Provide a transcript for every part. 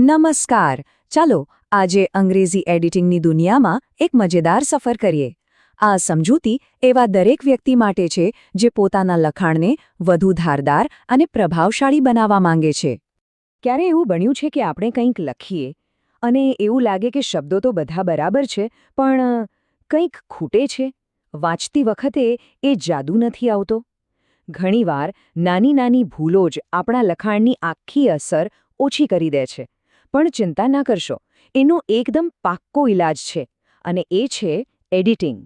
નમસ્કાર. ચાલો આજે અંગ્રેજી એડિટિંગની દુનિયામાં એક મજેદાર સફર કરીએ. આ સમજૂતી એવા દરેક વ્યક્તિ માટે છે જે પોતાના લખાણને વધુ ધારદાર અને પ્રભાવશાળી બનાવવા માંગે છે. ક્યારે એવું બન્યું છે કે આપણે કંઈક લખીએ અને એવું લાગે કે શબ્દો તો બધા બરાબર છે, પણ કંઈક ખૂટે છે? વાંચતી વખતે એ જાદુ નથી આવતો? ઘણીવાર નાની નાની ભૂલો જ આપણા લખાણની આખી અસર ઓછી કરી દે છે. પણ ચિંતા ના કરશો, એનો એકદમ પાક્કો ઇલાજ છે, અને એ છે એડિટિંગ.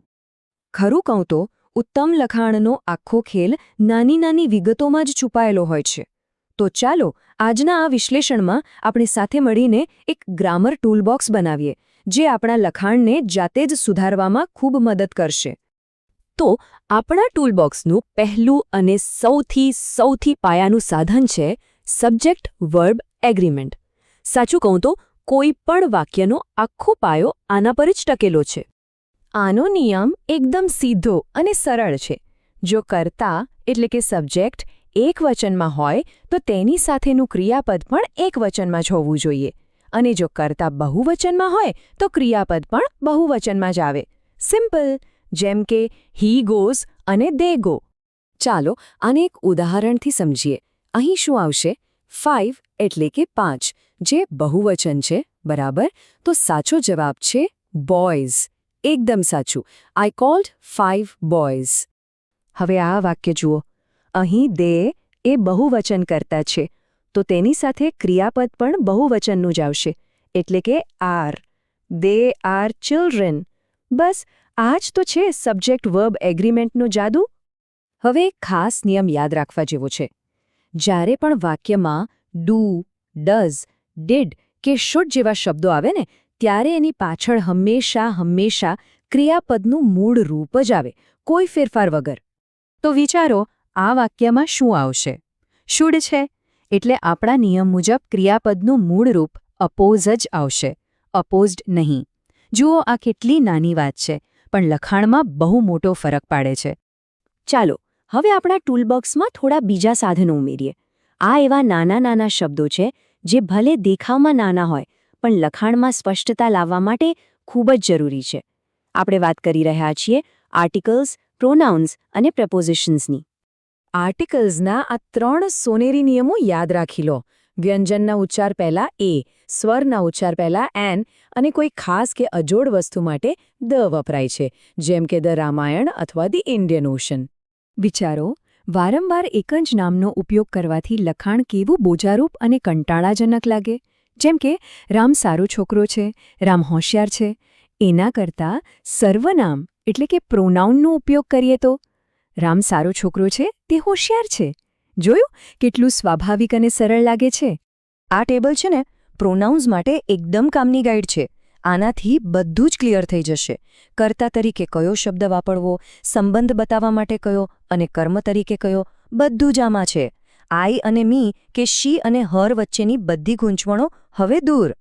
ખરું કહું તો ઉત્તમ લખાણનો આખો ખેલ નાની નાની વિગતોમાં જ છુપાયેલો હોય છે. તો ચાલો આજના આ વિશ્લેષણમાં આપણે સાથે મળીને એક ગ્રામર ટૂલબોક્સ બનાવીએ, જે આપણા લખાણને જાતે જ સુધારવામાં ખૂબ મદદ કરશે. તો આપણા ટૂલબોક્સનું પહેલું અને સૌથી પાયાનું સાધન છે સબ્જેક્ટ વર્બ એગ્રીમેન્ટ. સાચું કહું તો કોઈ પણ વાક્યનો આખો પાયો આના પર જ ટકેલો છે. આનો નિયમ એકદમ સીધો અને સરળ છે. જો કર્તા એટલે કે સબ્જેક્ટ એકવચનમાં હોય તો તેની સાથેનું ક્રિયાપદ પણ એકવચનમાં જ હોવું જોઈએ, અને જો કર્તા બહુવચનમાં હોય તો ક્રિયાપદ પણ બહુવચનમાં જ આવે. સિમ્પલ, જેમ કે હી ગોઝ અને દે ગો. ચાલો આને એક ઉદાહરણથી સમજીએ. અહીં શું આવશે? 5 એટલે કે 5, જે બહુવચન છે, બરાબર? તો સાચો જવાબ છે બોયઝ. એકદમ સાચું. આઈ કોલ્ડ 5 બોયઝ. હવે આ વાક્ય જુઓ. અહીં દે એ બહુવચન કર્તા છે, તો તેની સાથે ક્રિયાપદ પણ બહુવચનનું જ આવશે, એટલે કે આર. They are children. બસ આ જ તો છે સબ્જેક્ટ વર્બ એગ્રીમેન્ટનો જાદુ. હવે એક ખાસ નિયમ યાદ રાખવા જેવો છે. જ્યારે પણ વાક્યમાં ડુ, ડઝ, ડીડ કે શુડ જેવા શબ્દો આવે ને, ત્યારે એની પાછળ હંમેશા ક્રિયાપદનું મૂળ રૂપ જ આવે, કોઈ ફેરફાર વગર. તો વિચારો, આ વાક્યમાં શું આવશે? શુડ છે, એટલે આપણા નિયમ મુજબ ક્રિયાપદનું મૂળ રૂપ અપોઝ જ આવશે, અપોઝડ નહીં. જુઓ, આ કેટલી નાની વાત છે, પણ લખાણમાં બહુ મોટો ફરક પાડે છે. ચાલો હવે આપણા ટૂલબોક્સમાં થોડા બીજા સાધનો ઉમેરીએ. આ એવા નાના શબ્દો છે જે ભલે દેખાવમાં નાના હોય, પણ લખાણમાં સ્પષ્ટતા લાવવા માટે ખૂબ જ જરૂરી છે. આપણે વાત કરી રહ્યા છીએ આર્ટિકલ્સ, પ્રોનાઉન્સ અને પ્રપોઝિશન્સની. આર્ટિકલ્સના આ 3 સોનેરી નિયમો યાદ રાખી લો. વ્યંજનના ઉચ્ચાર પહેલા એ, સ્વરના ઉચ્ચાર પહેલા એન, અને કોઈ ખાસ કે અજોડ વસ્તુ માટે દ વપરાય છે, જેમ કે ધ રામાયણ અથવા ધી ઇન્ડિયન ઓશન. વિચારો, વારંવાર એક જ નામનો ઉપયોગ કરવાથી લખાણ કેવું બોજારૂપ અને કંટાળાજનક લાગે. જેમ કે રામ સારો છોકરો છે, રામ હોશિયાર છે. એના કરતાં સર્વનામ એટલે કે પ્રોનાઉનનો ઉપયોગ કરીએ તો રામ સારો છોકરો છે, તે હોશિયાર છે. જોયું કેટલું સ્વાભાવિક અને સરળ લાગે છે? આ ટેબલ છે ને, પ્રોનાઉન્સ માટે એકદમ કામની ગાઈડ છે. આનાથી બધું જ ક્લિયર થઈ જશે. કર્તા તરીકે કયો શબ્દ વાપરવો, સંબંધ બતાવવા માટે કયો, અને કર્મ તરીકે કયો, બધું જ આમાં છે. આઈ અને મી કે શી અને હર વચ્ચેની બધી ગૂંચવણો હવે દૂર.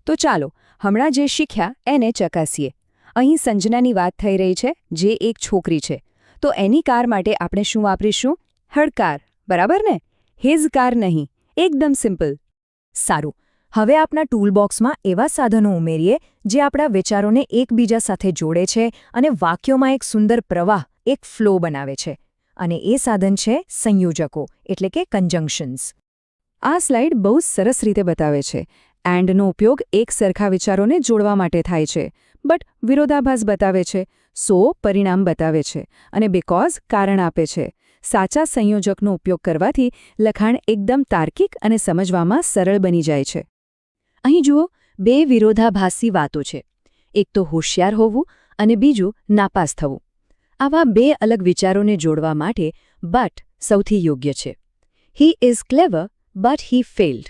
તો ચાલો હમણાં જે શીખ્યા એને ચકાસીએ. અહીં સંજનાની વાત થઈ રહી છે, જે એક છોકરી છે. તો એની કાર માટે આપણે શું વાપરીશું? હર કાર, બરાબર ને? હિઝ કાર નહીં. એકદમ સિમ્પલ. સારું, હવે આપણા ટૂલબોક્સમાં એવા સાધનો ઉમેરીએ જે આપણા વિચારોને એકબીજા સાથે જોડે છે અને વાક્યોમાં એક સુંદર પ્રવાહ, એક ફ્લો બનાવે છે. અને એ સાધન છે સંયોજકો, એટલે કે કન્જંક્શન્સ. આ સ્લાઇડ બહુ સરસ રીતે બતાવે છે. એન્ડનો ઉપયોગ એક સરખા વિચારોને જોડવા માટે થાય છે, બટ વિરોધાભાસ બતાવે છે. સો પરિણામ બતાવે છે, અને બીકોઝ કારણ આપે છે. સાચા સંયોજકનો ઉપયોગ કરવાથી લખાણ એકદમ તાર્કિક અને સમજવામાં સરળ બની જાય છે. અહીં જુઓ, 2 વિરોધાભાસી વાતો છે. એક તો હોશિયાર હોવું અને બીજું નાપાસ થવું. આવા 2 અલગ વિચારોને જોડવા માટે બટ સૌથી યોગ્ય છે. He is clever but he failed.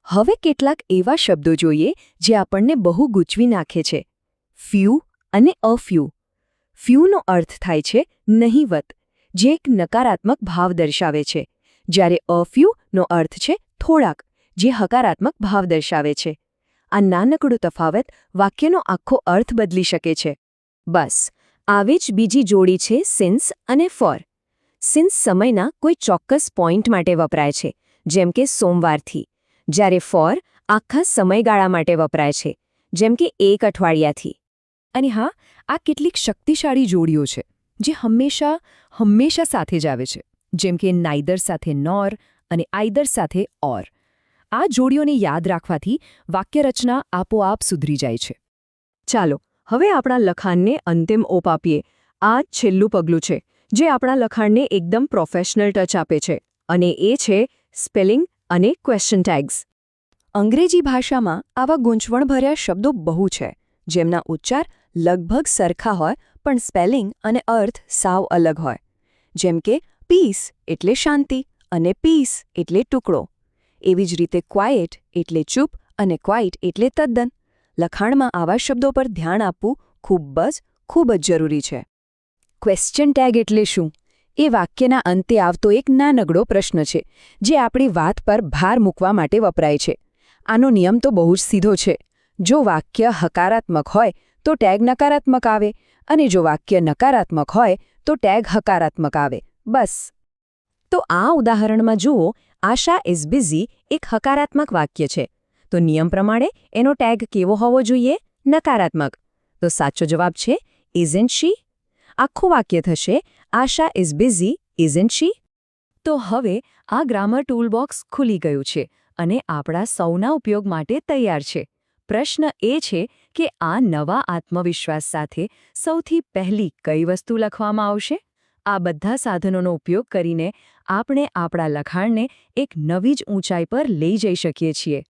હવે કેટલાક એવા શબ્દો જોઈએ જે આપણને બહુ ગૂંચવી નાખે છે. ફ્યુ અને અફ્યુ. ફ્યુનો અર્થ થાય છે નહીવત, જે એક નકારાત્મક ભાવ દર્શાવે છે, જ્યારે અફ્યુનો અર્થ છે થોડાક, જે હકારાત્મક ભાવ દર્શાવે છે. આ નાનકડો તફાવત વાક્યનો આખો અર્થ બદલી શકે છે. બસ આવી જ બીજી જોડી છે સિન્સ અને ફોર. સિન્સ સમયના કોઈ ચોક્કસ પોઈન્ટ માટે વપરાય છે, જેમ કે સોમવારથી, જ્યારે ફોર આખા સમયગાળા માટે વપરાય છે, જેમ કે 1 અઠવાડિયાથી. અને હા, આ કેટલીક શક્તિશાળી જોડીઓ છે જે હંમેશા સાથે જ આવે છે, જેમ કે નાઈધર સાથે નોર અને આઈધર સાથે ઓર. આ જોડીઓને યાદ રાખવાથી વાક્યરચના આપોઆપ સુધરી જાય છે. ચાલો હવે આપણા લખાણને અંતિમ ઓપ આપીએ. આ છેલ્લું પગલું છે જે આપણા લખાણને એકદમ પ્રોફેશનલ ટચ આપે છે, અને એ છે સ્પેલિંગ અને ક્વેશ્ચન ટેગ્સ. અંગ્રેજી ભાષામાં આવા ગૂંચવણભર્યા શબ્દો બહુ છે, જેમના ઉચ્ચાર લગભગ સરખા હોય પણ સ્પેલિંગ અને અર્થ સાવ અલગ હોય. જેમ કે પીસ એટલે શાંતિ અને પીસ એટલે ટુકડો. એવી જ રીતે ક્વાયટ એટલે ચૂપ અને ક્વાઇટ એટલે તદ્દન. લખાણમાં આવા શબ્દો પર ધ્યાન આપવું ખૂબ જ જરૂરી છે. ક્વેશ્ચન ટેગ એટલે શું? એ વાક્યના અંતે આવતો એક નાનકડો પ્રશ્ન છે જે આપણી વાત પર ભાર મૂકવા માટે વપરાય છે. આનો નિયમ તો બહુ જ સીધો છે. જો વાક્ય હકારાત્મક હોય તો ટેગ નકારાત્મક આવે, અને જો વાક્ય નકારાત્મક હોય તો ટેગ હકારાત્મક આવે. બસ. તો આ ઉદાહરણમાં જુઓ, આશા ઇઝ બિઝી એક હકારાત્મક વાક્ય છે. તો નિયમ પ્રમાણે એનો ટેગ કેવો હોવો જોઈએ? નકારાત્મક. તો સાચો જવાબ છે ઇઝન્ટ શી. આખું વાક્ય થશે આશા ઇઝ બિઝી ઇઝન્ટ શી. તો હવે આ ગ્રામર ટૂલબોક્સ ખુલી ગયું છે અને આપણા સૌના ઉપયોગ માટે તૈયાર છે. પ્રશ્ન એ છે કે આ નવા આત્મવિશ્વાસ સાથે સૌથી પહેલી કઈ વસ્તુ લખવામાં આવશે? આ બધા સાધનોનો ઉપયોગ કરીને આપણે આપણા લખાણને એક નવી જ ઊંચાઈ પર લઈ જઈ શકીએ છીએ.